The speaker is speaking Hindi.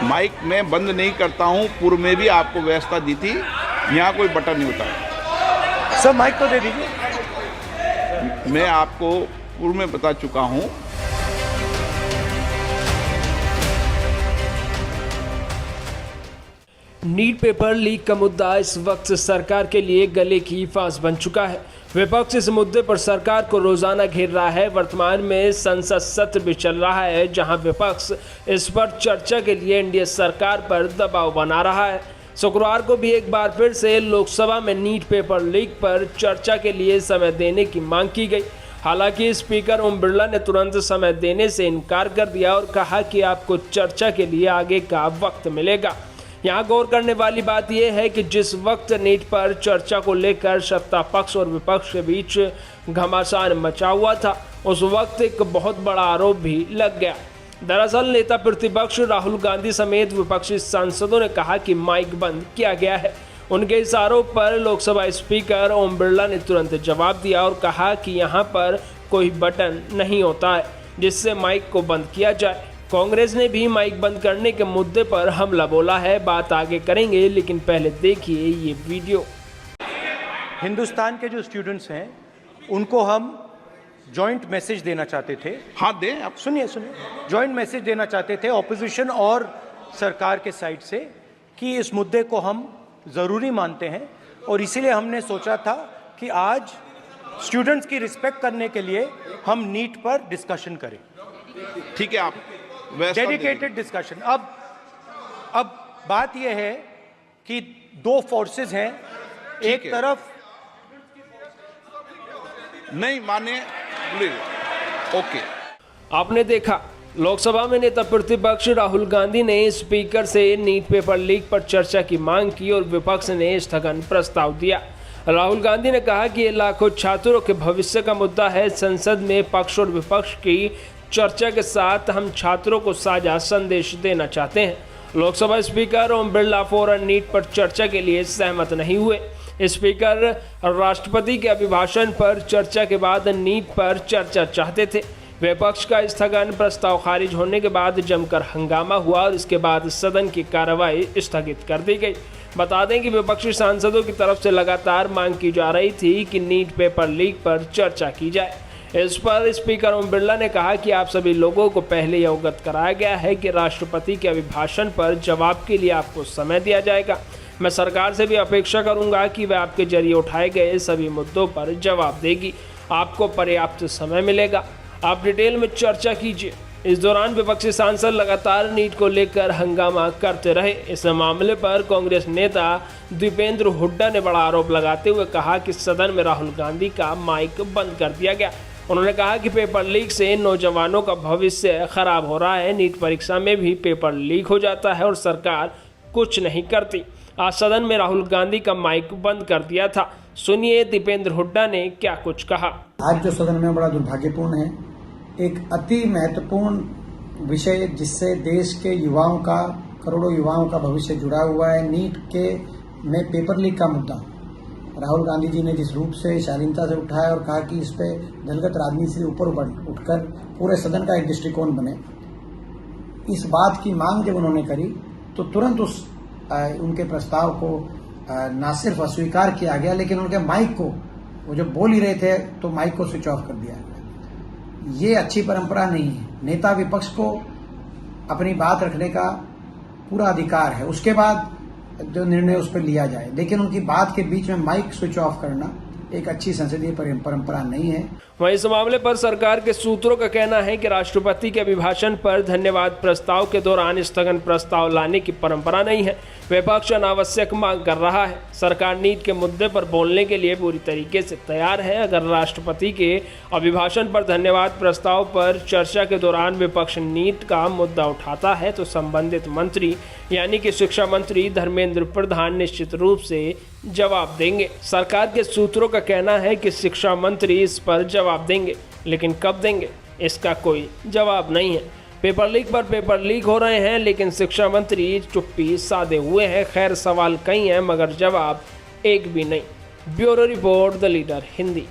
माइक मैं बंद नहीं करता हूँ। पूर्व में भी आपको व्यवस्था दी थी, यहाँ कोई बटन नहीं होता है। सर माइक तो दे दीजिए। मैं आपको पूर्व में बता चुका हूँ। नीट पेपर लीक का मुद्दा इस वक्त सरकार के लिए गले की फांस बन चुका है। विपक्ष इस मुद्दे पर सरकार को रोजाना घेर रहा है। वर्तमान में संसद सत्र भी चल रहा है, जहां विपक्ष इस पर चर्चा के लिए एनडीए सरकार पर दबाव बना रहा है। शुक्रवार को भी एक बार फिर से लोकसभा में नीट पेपर लीक पर चर्चा के लिए समय देने की मांग की गई। हालांकि स्पीकर ओम बिरला ने तुरंत समय देने से इनकार कर दिया और कहा कि आपको चर्चा के लिए आगे का वक्त मिलेगा। यहाँ गौर करने वाली बात यह है कि जिस वक्त नीट पर चर्चा को लेकर सत्ता पक्ष और विपक्ष के बीच घमासान मचा हुआ था, उस वक्त एक बहुत बड़ा आरोप भी लग गया। दरअसल नेता प्रतिपक्ष राहुल गांधी समेत विपक्षी सांसदों ने कहा कि माइक बंद किया गया है। उनके इस आरोप पर लोकसभा स्पीकर ओम बिरला ने तुरंत जवाब दिया और कहा कि यहाँ पर कोई बटन नहीं होता है जिससे माइक को बंद किया जाए। कांग्रेस ने भी माइक बंद करने के मुद्दे पर हमला बोला है। बात आगे करेंगे, लेकिन पहले देखिए ये वीडियो। हिंदुस्तान के जो स्टूडेंट्स हैं उनको हम जॉइंट मैसेज देना चाहते थे। हाँ दें, आप सुनिए। जॉइंट मैसेज देना चाहते थे ऑपोजिशन और सरकार के साइड से कि इस मुद्दे को हम ज़रूरी मानते हैं और इसीलिए हमने सोचा था कि आज स्टूडेंट्स की रिस्पेक्ट करने के लिए हम नीट पर डिस्कशन करें। ठीक है, आप डेडिकेटेड डिस्कशन। अब बात यह है कि दो फोर्सेस हैं, एक तरफ नहीं माने। ओके, आपने देखा लोकसभा में नेता प्रतिपक्ष राहुल गांधी ने स्पीकर से नीट पेपर लीक पर चर्चा की मांग की और विपक्ष ने स्थगन प्रस्ताव दिया। राहुल गांधी ने कहा कि ये लाखों छात्रों के भविष्य का मुद्दा है। संसद में पक्ष और विपक्ष की चर्चा के साथ हम छात्रों को साझा संदेश देना चाहते हैं। लोकसभा स्पीकर ओम बिरला फौरन नीट पर चर्चा के लिए सहमत नहीं हुए। स्पीकर राष्ट्रपति के अभिभाषण पर चर्चा के बाद नीट पर चर्चा चाहते थे। विपक्ष का स्थगन प्रस्ताव खारिज होने के बाद जमकर हंगामा हुआ और इसके बाद सदन की कार्रवाई स्थगित कर दी गई। बता दें कि विपक्षी सांसदों की तरफ से लगातार मांग की जा रही थी कि नीट पेपर लीक पर चर्चा की जाए। इस पर स्पीकर ओम बिरला ने कहा कि आप सभी लोगों को पहले ही अवगत कराया गया है कि राष्ट्रपति के अभिभाषण पर जवाब के लिए आपको समय दिया जाएगा। मैं सरकार से भी अपेक्षा करूंगा कि वह आपके जरिए उठाए गए सभी मुद्दों पर जवाब देगी। आपको पर्याप्त समय मिलेगा, आप डिटेल में चर्चा कीजिए। इस दौरान विपक्षी सांसद लगातार नीट को लेकर हंगामा करते रहे। इस मामले पर कांग्रेस नेता दीपेंद्र हुड्डा ने बड़ा आरोप लगाते हुए कहा कि सदन में राहुल गांधी का माइक बंद कर दिया गया। उन्होंने कहा कि पेपर लीक से नौजवानों का भविष्य खराब हो रहा है। नीट परीक्षा में भी पेपर लीक हो जाता है और सरकार कुछ नहीं करती। आज सदन में राहुल गांधी का माइक बंद कर दिया था। सुनिए दीपेंद्र हुड्डा ने क्या कुछ कहा। आज जो सदन में बड़ा दुर्भाग्यपूर्ण है, एक अति महत्वपूर्ण विषय जिससे देश के युवाओं का, करोड़ों युवाओं का भविष्य जुड़ा हुआ है, नीट के में पेपर लीक का मुद्दा राहुल गांधी जी ने जिस रूप से शालीनता से उठाया और कहा कि इस पे दलगत राजनीति से ऊपर उठकर पूरे सदन का एक दृष्टिकोण बने, इस बात की मांग जब उन्होंने करी तो तुरंत उनके प्रस्ताव को न सिर्फ अस्वीकार किया गया, लेकिन उनके माइक को, वो जब बोल ही रहे थे तो माइक को स्विच ऑफ कर दिया गया। ये अच्छी परंपरा नहीं है। नेता विपक्ष को अपनी बात रखने का पूरा अधिकार है, उसके बाद जो निर्णय उस पर लिया जाए, लेकिन उनकी बात के बीच में माइक स्विच ऑफ करना एक अच्छी संसदीय परंपरा नहीं है। वहीं इस मामले पर सरकार के सूत्रों का कहना है कि राष्ट्रपति के अभिभाषण पर धन्यवाद प्रस्ताव के दौरान स्थगन प्रस्ताव लाने की परंपरा नहीं है। विपक्ष अनावश्यक मांग कर रहा है। सरकार नीट के मुद्दे पर बोलने के लिए पूरी तरीके से तैयार है। अगर राष्ट्रपति के अभिभाषण पर धन्यवाद प्रस्ताव पर चर्चा के दौरान विपक्ष नीट का मुद्दा उठाता है तो संबंधित मंत्री यानी कि शिक्षा मंत्री धर्मेंद्र प्रधान निश्चित रूप से जवाब देंगे। सरकार के सूत्रों का कहना है कि शिक्षा मंत्री इस पर जवाब देंगे, लेकिन कब देंगे इसका कोई जवाब नहीं है। पेपर लीक पर पेपर लीक हो रहे हैं, लेकिन शिक्षा मंत्री चुप्पी साधे हुए हैं। खैर, सवाल कई हैं मगर जवाब एक भी नहीं। Bureau report, the leader Hindi.